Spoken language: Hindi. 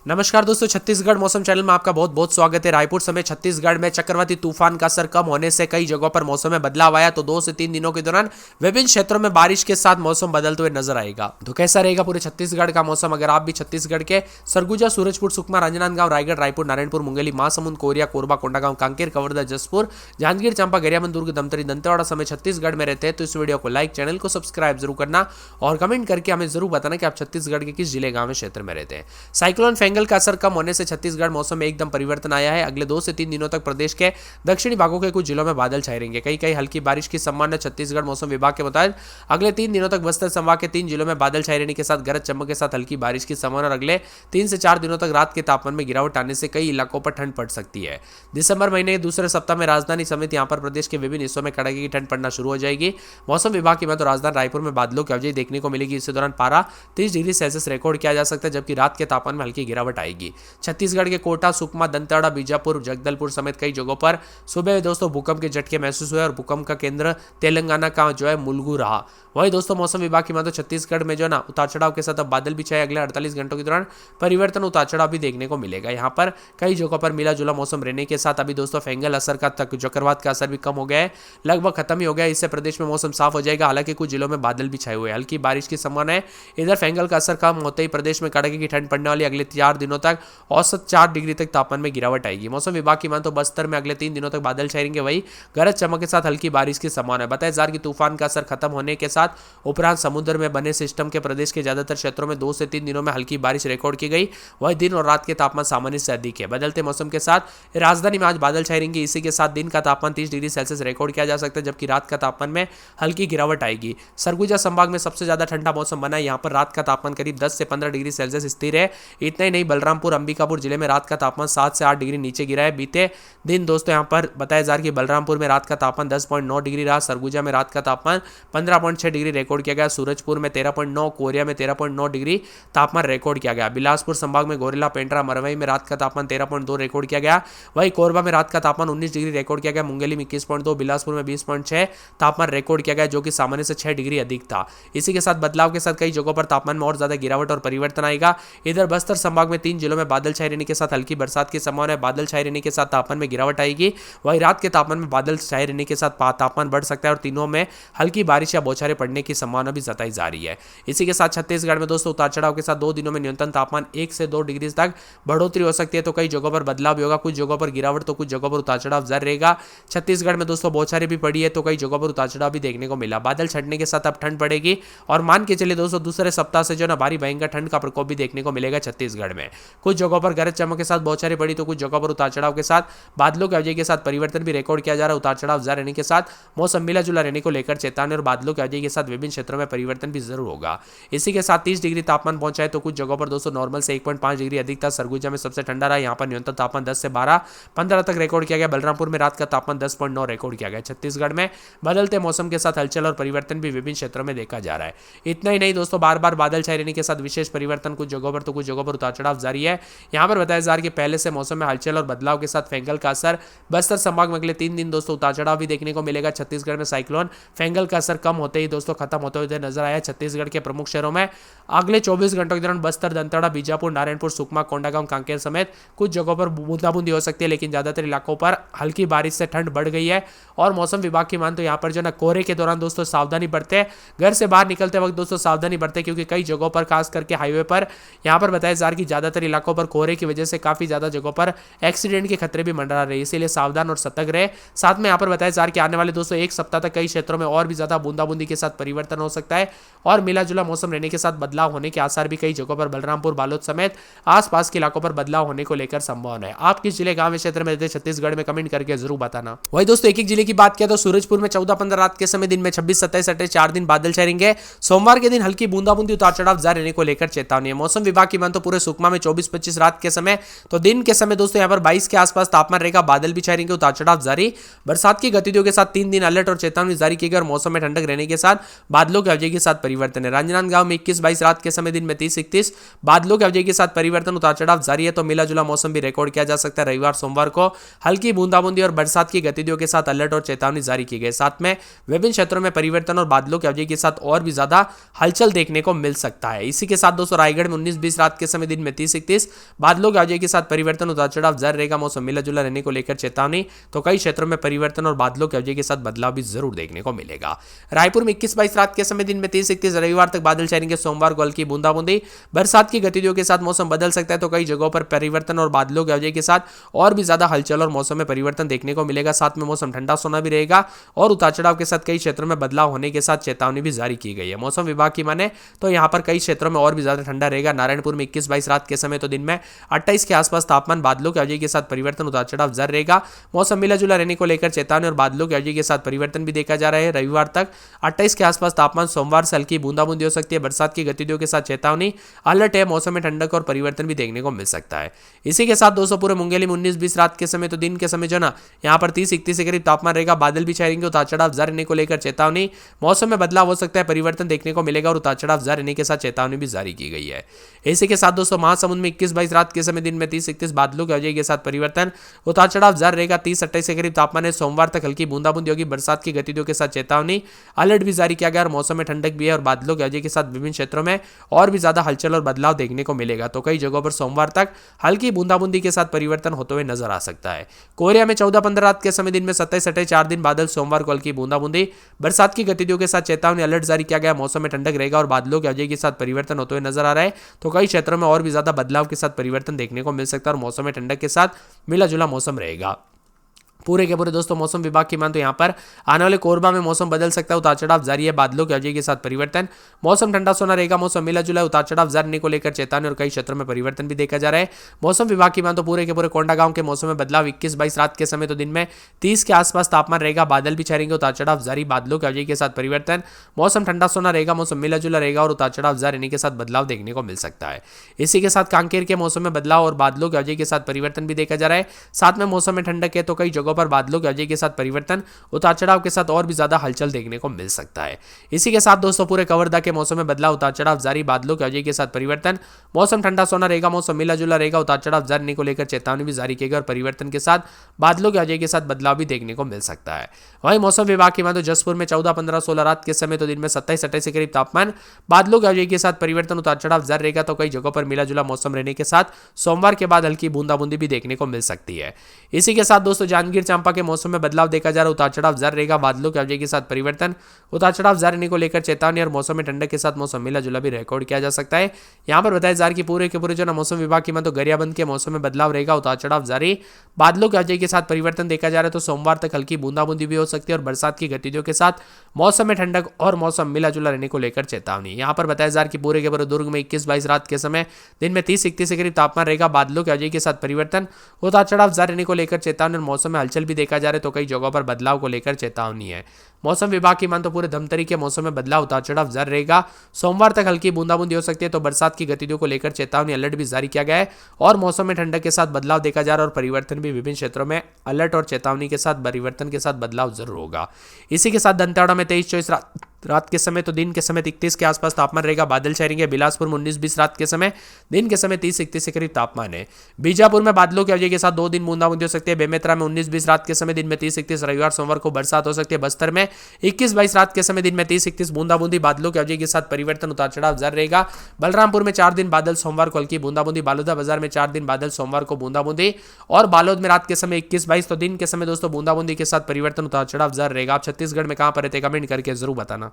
नमस्कार दोस्तों, छत्तीसगढ़ मौसम चैनल में आपका बहुत बहुत स्वागत है। रायपुर समेत छत्तीसगढ़ में चक्रवाती तूफान का असर कम होने से कई जगहों पर मौसम में बदलाव आया। तो 2 से 3 दिनों के दौरान विभिन्न क्षेत्रों में बारिश के साथ मौसम बदलते हुए नजर आएगा। तो कैसा रहेगा पूरे छत्तीसगढ़ का मौसम? अगर आप भी छत्तीसगढ़ के सरगुजा, सूरजपुर, सुकमा, राजनांदगांव, रायगढ़, रायपुर, नारायणपुर, मुंगेली, महासमुंद, कोरिया, कोरबा, कोंडागांव, कांकेर, कवर्धा, जसपुर, जांजगीर चांपा, गरियाबंद, दुर्ग, धमतरी, दंतेवाड़ा समेत छत्तीसगढ़ में रहते हैं तो इस वीडियो को लाइक, चैनल को सब्सक्राइब जरूर करना और कमेंट करके हमें जरूर बताना कि आप छत्तीसगढ़ के किस जिले, गांव, क्षेत्र में रहते हैं। साइक्लोन फेंगल का असर कम होने से छत्तीसगढ़ मौसम में एकदम परिवर्तन आया है। अगले 2 से 3 दिनों तक प्रदेश के दक्षिणी भागों के कुछ जिलों में बादल छाए रहेंगे। कई कई हल्की बारिश की संभावना। छत्तीसगढ़ मौसम विभाग के मुताबिक अगले 3 दिनों तक बस्तर संभाग के 3 जिलों में बादल छाए रहने के साथ गरज चमक के साथ हल्की बारिश की संभावना और अगले 3 से 4 दिनों तक रात के तापमान में गिरावट आने से कई इलाकों पर ठंड पड़ सकती है। दिसंबर महीने के दूसरे सप्ताह में राजधानी समेत यहां पर प्रदेश के विभिन्न हिस्सों में कड़ाके की ठंड पड़ना शुरू हो जाएगी। मौसम विभाग की तो राजधानी रायपुर में बादलों की अवधि देखने को मिलेगी। इस दौरान पारा 30 डिग्री सेल्सियस रिकॉर्ड किया जा सकता है, जबकि रात के तापमान में हल्की गिरावट आएगी। छत्तीसगढ़ के कोटा, सुकमा, दंतेवाड़ा, बीजापुर, जगदलपुर समेत कई जगहों पर सुबह दोस्तों भूकंप के झटके महसूस हुए और भूकंप का केंद्र तेलंगाना का जो है मुलुगु रहा। वही दोस्तों मौसम विभाग की तो छत्तीसगढ़ में जो ना उतार चढ़ाव के साथ अब बादल भी छाए। अगले 48 घंटों के दौरान परिवर्तन, उतार चढ़ाव भी देखने को मिलेगा। यहाँ पर कई जगहों पर मिला जुला मौसम रहने के साथ अभी दोस्तों फेंगल असर का तक चक्रवात का असर भी कम हो गया है, लगभग खत्म ही हो गया है। इससे प्रदेश में मौसम साफ हो जाएगा। हालांकि कुछ जिलों में बादल भी छाए हुए हैं, हल्की बारिश की संभावना है। इधर फेंगल का असर कम होते ही प्रदेश में कड़ाके की ठंड पड़ने वाली। अगले 4 दिनों तक औसत 4 डिग्री तक तापमान में गिरावट आएगी। मौसम विभाग की तो बस्तर में अगले 3 दिनों तक बादल छाएंगे। वही गरज चमक के साथ हल्की बारिश की संभावना है। बताया जा रहा है कि तूफान का असर खत्म होने के साथ उपरांत समुद्र में बने सिस्टम के प्रदेश के ज्यादातर क्षेत्रों में 2 से 3 दिनों में हल्की बारिश रिकॉर्ड की गई। वही दिन और रात के तापमान सामान्य से अधिक है। बदलते मौसम के साथ राजधानी में आज बादल छाए रहेंगे। इसी के साथ दिन का तापमान 30 डिग्री सेल्सियस रिकॉर्ड किया जा सकता है, जबकि रात का तापमान में हल्की गिरावट आएगी। सरगुजा संभाग में सबसे ज्यादा ठंडा मौसम बना है। यहाँ पर रात का तापमान करीब 10 से 15 डिग्री सेल्सियस स्थिर है। इतना ही नहीं, बलरामपुर, अंबिकापुर जिले में रात का तापमान 7 से 8 डिग्री नीचे गिरा है। बीते दिन दोस्तों यहाँ पर बताया जा रहा है कि बलरामपुर में रात का तापमान 10.9 डिग्री रहा। सरगुजा में रात का तापमान 15.6 डिग्री रिकॉर्ड किया गया। सूरजपुर में 13.9, कोरिया में 13.9 डिग्री तापमान रिकॉर्ड किया गया। बिलासपुर संभाग में गोरेला, पेंड्रा, मरवई में रात का तापमान 13.2 रिकॉर्ड किया गया। वहीं कोरबा में रात का तापमान 19 डिग्री रिकॉर्ड किया गया। मुंगेली में 21.2, बिलासपुर में 20.6 तापमान रिकॉर्ड किया गया, जो कि सामान्य से 6 डिग्री अधिक था। इसी के साथ बदलाव के साथ कई जगहों पर तापमान में और ज्यादा गिरावट और परिवर्तन आएगा। इधर बस्तर संभाग में 3 जिलों में बादल छाए रहने के साथ हल्की बरसात की संभावना है। बादल छाए रहने के साथ तापमान में गिरावट आएगी। वहीं रात के तापमान में बादल छाए रहने के साथ तापमान बढ़ सकता है और तीनों में हल्की बारिश या बौछारें पड़ने की संभावना भी जताई जा रही है। इसी के साथ छत्तीसगढ़ में दोस्तों उतार चढ़ाव के साथ 2 दिनों में न्यूनतम तापमान 1 से 2 डिग्री तक बढ़ोतरी हो सकती है। तो कई जगहों पर बदलाव भी होगा, कुछ जगहों पर गिरावट तो कुछ जगहों पर उतार चढ़ाव जारी रहेगा। छत्तीसगढ़ में दोस्तों बौछारें भी पड़ी है तो कई जगहों पर उतार चढ़ाव भी देखने को मिला। बादल छटने के साथ अब ठंड पड़ेगी और मान के चलिए दोस्तों दूसरे सप्ताह से जो ना भारी भयंकर ठंड का प्रकोप भी देखने को मिलेगा छत्तीसगढ़ में। कुछ जगहों पर गरज चमक के साथ बौछारें पड़ी तो कुछ जगहों पर उतार चढ़ाव के साथ बादलों की अवधि के साथ परिवर्तन भी रिकॉर्ड किया जा रहा है। उतार चढ़ाव जारी रहने के साथ मौसम मिला जुला रहने को लेकर चेतावनी और बादलों की अवधि के साथ विभिन्न क्षेत्रों में परिवर्तन भी जरूर होगा। इसी के साथ 30 डिग्री तापमान पहुंचा है तो कुछ जगहों पर दोस्तों नॉर्मल से 1.5 डिग्री अधिक था। सरगुजा में सबसे ठंडा रहा। यहाँ पर न्यूनतम तापमान 10 से 15 तक रिकॉर्ड किया गया। बलरामपुर में रात का तापमान 10.9 रिकॉर्ड किया गया। छत्तीसगढ़ में बदलते मौसम के साथ हलचल और परिवर्तन भी विभिन्न क्षेत्रों में देखा जा रहा है। इतना ही नहीं दोस्तों, बार बार बादल छाए रहने के साथ विशेष परिवर्तन कुछ जगहों पर तो कुछ जगहों पर उतार चढ़ाव जारी है। यहाँ पर बताया जा रहा है कि पहले से मौसम में हलचल और बदलाव के साथ फेंगल का असर बस्तर संभाग में अगले 3 दिन दोस्तों उतार चढ़ाव भी देखने को मिलेगा। छत्तीसगढ़ में साइक्लोन फेंगल का असर कम होते ही दोस्तों खत्म होते हुए नजर आया। छत्तीसगढ़ के प्रमुख शहरों में अगले 24 घंटों के दौरान बस्तर, दंतेवाड़ा, बीजापुर, नारायणपुर, सुकमा, कोंडागांव, कांकेर समेत कुछ जगहों पर बूंदाबूंदी हो सकती है, लेकिन ज्यादातर इलाकों पर हल्की बारिश से ठंड बढ़ गई है। और मौसम विभाग की मान तो यहाँ पर जो ना कोहरे के दौरान दोस्तों सावधानी बरते, घर से बाहर निकलते वक्त दोस्तों सावधानी बरते, क्योंकि कई जगहों पर खास करके हाईवे पर यहाँ पर बताया जा रहा है कि ज्यादातर इलाकों पर कोहरे की वजह से काफी ज्यादा जगहों पर एक्सीडेंट के खतरे भी मंडरा रहे, इसीलिए सावधान और सतर्क रहे। साथ में यहाँ पर बताया जा रहा है कि आने वाले दोस्तों 1 सप्ताह तक कई क्षेत्रों में और भी ज्यादा बूंदाबूंदी के साथ परिवर्तन हो सकता है और मिला जुला मौसम रहने के साथ बदलाव होने के आसार भी कई जगहों पर बलरामपुर, बालोद समेत आसपास के इलाकों पर बदलाव होने को लेकर संभावना है। आप किस जिले, गांव, क्षेत्र में रहते छत्तीसगढ़ में कमेंट करके जरूर बताना। वही दोस्तों एक एक जिले की बात किया तो सूरजपुर में 14-15 रात के समय, दिन में 26, 27, 28, 4 दिन बादल छाएंगे। सोमवार के दिन हल्की बूंदाबूंदी, उतार चढ़ाव जारी रहने को लेकर चेतावनी है। मौसम विभाग की मान तो पूरे सुकमा में 24-25 रात के समय, तो दिन के समय दोस्तों यहाँ पर 22 के आसपास तापमान रहेगा। बादल भी छाएंगे, उतार चढ़ाव जारी। बरसात की गतिविधियों के साथ 3 दिन अलर्ट और चेतावनी जारी की गई और मौसम में ठंडक रहने के साथ बादलों की अवधि के साथ परिवर्तन है। राजनांदगांव में 21-22 रात के समय, दिन में 30-31 बादलों की अवधि के साथ परिवर्तन, उतार चढ़ाव जारी है। तो मिला जुला मौसम भी रिकॉर्ड किया जा सकता है। रविवार, सोमवार को हल्की बूंदाबूंदी और बरसात की गतिविधियों के साथ अलर्ट और चेतावनी जारी की गई। साथ में विभिन्न क्षेत्रों में परिवर्तन और बादलों की अवधि के साथ और भी ज्यादा हलचल देखने को मिल सकता है। इसी के साथ दोस्तों रायगढ़ में 19-20 रात के समय, दिन में में 30-31, बादलों के आगे के साथ परिवर्तन, उतार चढ़ाव जारी रहेगा, मौसम मिला जुला रहने को लेकर चेतावनी। तो कई क्षेत्रों में परिवर्तन और बादलों के अवधि के साथ बदलाव भी जरूर देखने को मिलेगा। रायपुर में 21-22 रात के समय दिन में 30-31, रविवार तक बादल छाएंगे, सोमवार को हल्की बूंदाबूंदी, बरसात की गतिविधियों के साथ मौसम बदल सकता है। तो कई जगहों पर परिवर्तन और बादलों के अवधि के साथ और भी ज्यादा हलचल और मौसम में परिवर्तन देखने को मिलेगा। साथ में मौसम ठंडा सोना भी रहेगा और उतार चढ़ाव के साथ कई क्षेत्रों में बदलाव होने के साथ चेतावनी भी जारी की गई है। मौसम विभाग की माने तो यहां पर कई क्षेत्रों में और भी ज्यादा ठंडा रहेगा। नारायणपुर में 21-22 रात के समय तो दिन में 28 के आसपास तापमान, बादलों के अवधि के साथ परिवर्तन, उतार चढ़ाव जारी रहेगा, मौसम मिला जुला रहने को लेकर चेतावनी और बादलों के अवधि के साथ परिवर्तन भी देखा जा रहा है। रविवार तक 28 के आसपास तापमान, सोमवार से हल्की बूंदाबूंदी हो सकती है, बरसात की गतिविधियों के साथ चेतावनी, अलर्ट है, मौसम में ठंडक और परिवर्तन भी देखने को मिल सकता है। इसी के साथ दोस्तों पूरे मुंगेली में 19-20 रात के समय तो दिन के समय जो ना यहाँ पर 30-31 के करीब तापमान रहेगा, बादल भी छाएंगे, उतार चढ़ाव जारी रहने को लेकर चेतावनी, मौसम में बदलाव हो सकता है, परिवर्तन देखने को मिलेगा और उतार चढ़ाव जारी रहने के साथ चेतावनी भी जारी की गई है। इसी के साथ दोस्तों महासमुंद में 21-22 रात के समय दिन में 30-31, बादलों के अवधि के साथ परिवर्तन, उतार चढ़ाव जारी रहेगा, 30-28 के करीब तापमान है, सोमवार तक हल्की बूंदाबूंदी होगी, बरसात की गतिविधियों के साथ चेतावनी, अलर्ट भी जारी किया गया और मौसम में ठंडक भी है और बादलों के अवधि के साथ विभिन्न क्षेत्रों में और भी ज्यादा हलचल और बदलाव देखने को मिलेगा। तो कई जगहों पर सोमवार तक हल्की बूंदाबूंदी के साथ परिवर्तन होते हुए नजर आ सकता है। कोरिया में 14-15 रात के समय दिन में 27-28 4 दिन बादल, सोमवार को हल्की बूंदाबूंदी, बरसात की गतिविधियों के साथ चेतावनी, अलर्ट जारी किया गया, मौसम में ठंडक रहेगा और बादलों के अवधि के साथ परिवर्तन होते हुए नजर आ रहा है। तो कई क्षेत्रों में और भी ज्यादा बदलाव के साथ परिवर्तन देखने को मिल सकता है और मौसम में ठंडक के साथ मिला जुला मौसम रहेगा। पूरे के पूरे दोस्तों मौसम विभाग की मान तो यहाँ पर आने वाले कोरबा में मौसम बदल सकता है, उतार चढ़ाव जारी है, बादलों के अवधि के साथ परिवर्तन, मौसम ठंडा सोना रहेगा, मौसम मिला जुला, उतार चढ़ाव जारी को लेकर चेतावनी और कई क्षेत्रों में परिवर्तन भी देखा जा रहा है। मौसम विभाग की मान तो पूरे के पूरे कोंडागांव के मौसम में बदलाव, 21-22 रात के समय तो दिन में 30 के आसपास तापमान रहेगा, बादल भी छाएंगे, उतार चढ़ाव जारी, बादलों के अवधि के साथ परिवर्तन, मौसम ठंडा सोना रहेगा, मौसम मिला जुला रहेगा और उतार चढ़ाव जारी के साथ बदलाव देखने को मिल सकता है। इसी के साथ कांकेर के मौसम में बदलाव और बादलों के अवधि के साथ परिवर्तन भी देखा जा रहा है। साथ में मौसम में ठंडक है तो कई जगहों पर बादलों के अवधि के साथ परिवर्तन, उतार चढ़ाव के साथ और भी ज्यादा हलचल देखने को मिल सकता है। इसी के साथ दोस्तों पूरे कवर्धा के मौसम में बदलाव, उतार चढ़ाव जारी, बादलों के अवधि के साथ परिवर्तन, मौसम ठंडा सोना रहेगा, मौसम मिला जुला रहेगा, उतार चढ़ाव जारी को लेकर चेतावनी भी जारी की गई और परिवर्तन के साथ बादलों के अवधि के साथ बदलाव भी देखने को मिल सकता है। वहीं मौसम विभाग की माने तो जसपुर में 14-15-16 रात के समय तो दिन में 27-28 के करीब तापमान, बादलों के अवधि के साथ परिवर्तन, उतार चढ़ाव जारी रहेगा, तो कई जगहों पर मिला जुला मौसम रहने के साथ सोमवार के बाद हल्की बूंदाबूंदी भी देखने को मिल सकती है। इसी के साथ दोस्तों जांजगीर चांपा के मौसम में बदलाव देखा जा रहा है, उतार चढ़ाव जारी रहेगा, बादलों के अवधि के साथ परिवर्तन, उतार चढ़ाव जारी को लेकर चेतावनी और मौसम में ठंडक के साथ मौसम मिला जुला भी रिकॉर्ड किया जा सकता है। यहां पर बताया जा रहा है कि पूरे के पूरे जो ना मौसम विभाग की मान तो गरियाबंद के मौसम में बदलाव रहेगा, उतार चढ़ाव जारी, बादलों के अवधि के साथ परिवर्तन देखा जा रहा है। तो सोमवार तक हल्की बूंदाबूंदी भी हो सकती है और बरसात की गतिविधियों के साथ मौसम में ठंडक और मौसम मिला जुला रहने को लेकर चेतावनी। यहां पर बताया जा रहा है कि पूरे के पूरे दुर्ग में 21-22 रात के समय दिन में 30-31 के करीब तापमान रहेगा, बादलों के अवधि के साथ परिवर्तन, उतार चढ़ाव जारी रहने को लेकर चेतावनी और मौसम में हलचल भी देखा जा रहा है। तो कई जगहों पर बदलाव को लेकर चेतावनी है। मौसम विभाग की मान तो पूरे धमतरी के मौसम में बदलाव, उतार चढ़ाव जारी रहेगा, सोमवार तक हल्की बूंदाबूंदी हो सकती है। तो बरसात की गतिविधियों को लेकर चेतावनी, अलर्ट भी जारी किया गया है और मौसम में ठंडक के साथ बदलाव देखा जा रहा है और परिवर्तन भी विभिन्न क्षेत्रों में अलर्ट और चेतावनी के साथ परिवर्तन के साथ बदलाव जरूर होगा। इसी के साथ दंतेवाड़ा में 23-24 रात के समय तो दिन के समय 31 के आसपास तापमान रहेगा, बादल छाएंगे। बिलासपुर में 19-20 रात के समय दिन के समय 30-31 के करीब तापमान है। बीजापुर में बादलों की अवधि के साथ 2 दिन बूंदाबूंदी हो सकती है। बेमेतरा में 19-20 रात के समय दिन में 30-31, रविवार सोमवार को बरसात हो सकती है। बस्तर में 21-22 रात के समय दिन में 30-31 बूंदाबूंदी, बादलों की अवधि के साथ परिवर्तन, उतार चढ़ाव जारी रहेगा। बलरामपुर में 4 दिन बादल, सोमवार को हल्की बूंदाबूंदी। बालोदा बाजार में 4 दिन बादल, सोमवार को बूंदाबूंदी और बालोद में रात के समय 21-22 तो दिन के समय दोस्तों बूंदाबूंदी के साथ परिवर्तन, उतार चढ़ाव जारी रहेगा। आप छत्तीसगढ़ में कहां पर रहते कमेंट करके जरूर बताना।